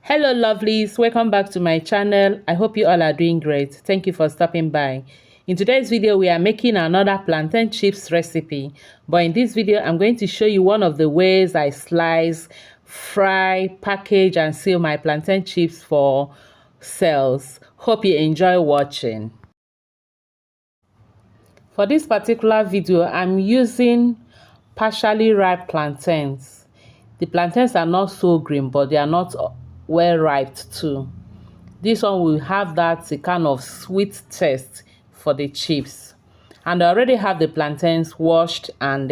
Hello lovelies, welcome back to my channel. I hope you all are doing great. Thank you for stopping by. In today's video we are making another plantain chips recipe, but in this video I'm going to show you one of the ways I slice, fry, package and seal my plantain chips for sales. Hope you enjoy watching. For this particular video I'm using partially ripe plantains. The plantains are not so green, but they are not well ripe too. This one will have that kind of sweet taste for the chips. And I already have the plantains washed, and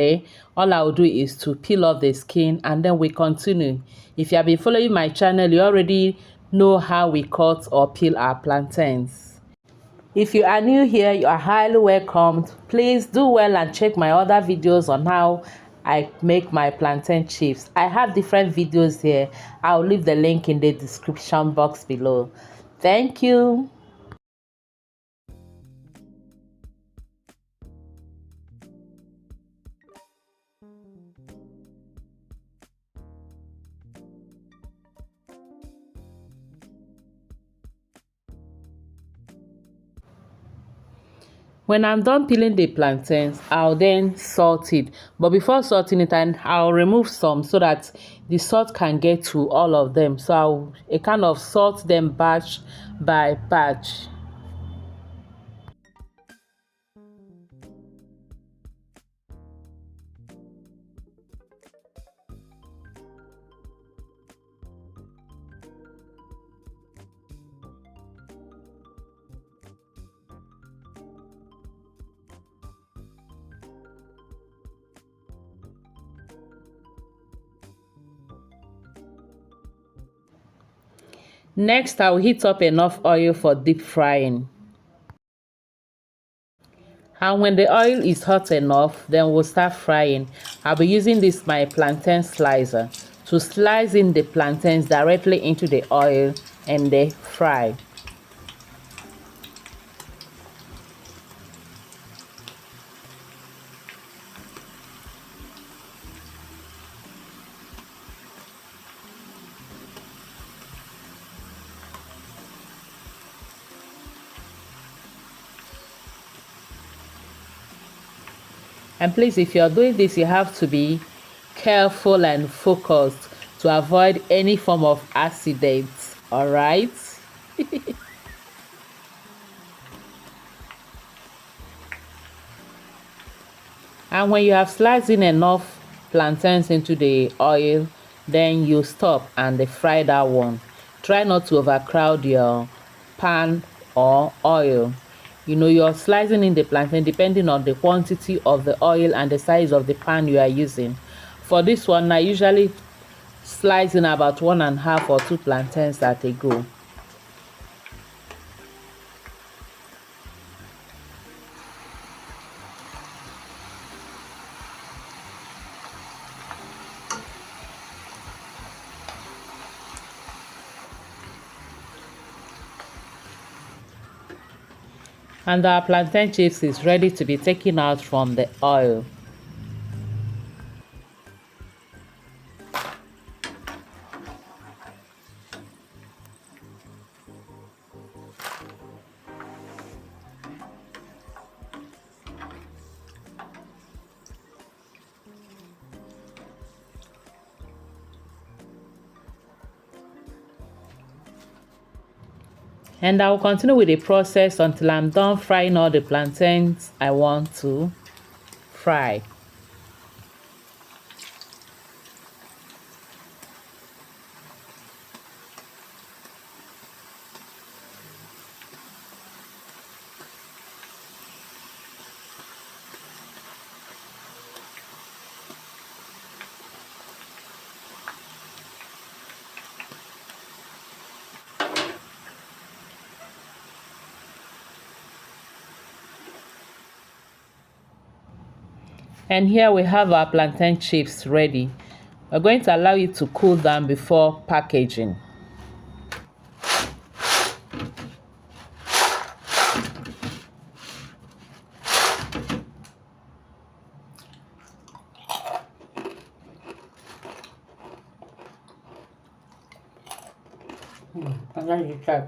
all I will do is to peel off the skin and then we continue. If you have been following my channel, you already know how we cut or peel our plantains. If you are new here, you are highly welcomed. Please do well and check my other videos on how I make my plantain chips. I have different videos here. I'll leave the link in the description box below. Thank you. When I'm done peeling the plantains, I'll then salt it. But before salting it, I'll remove some so that the salt can get to all of them. So I'll kind of salt them batch by batch. Next, I'll heat up enough oil for deep frying. And when the oil is hot enough, then we'll start frying. I'll be using this my plantain slicer to slice in the plantains directly into the oil and they fry. And please, if you're doing this, you have to be careful and focused to avoid any form of accidents. All right. And when you have sliced in enough plantains into the oil, then you stop and fry that one. Try not to overcrowd your pan or oil. You're slicing in the plantain depending on the quantity of the oil and the size of the pan you are using. For this one, I usually slice in about 1.5 or 2 plantains at a go. And our plantain chips is ready to be taken out from the oil. And I will continue with the process until I'm done frying all the plantains I want to fry. And here we have our plantain chips ready. We're going to allow it to cool down before packaging. And then you try.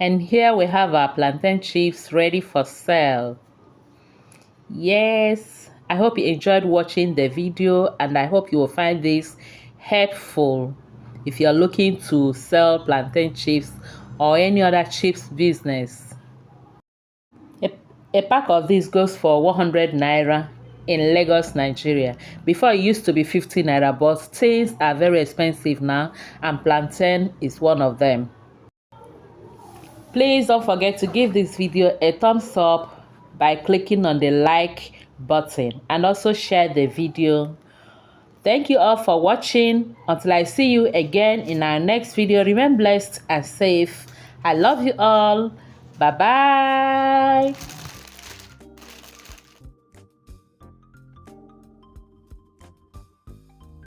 And here we have our plantain chips ready for sale. Yes, I hope you enjoyed watching the video, and I hope you will find this helpful if you're looking to sell plantain chips or any other chips business. A, a pack of this goes for 100 naira in Lagos, Nigeria. Before it used to be 50 naira, but things are very expensive now, and plantain is one of them. Please don't forget to give this video a thumbs up by clicking on the like button, and also share the video. Thank you all for watching. Until I see you again in our next video, remain blessed and safe. I love you all. Bye bye.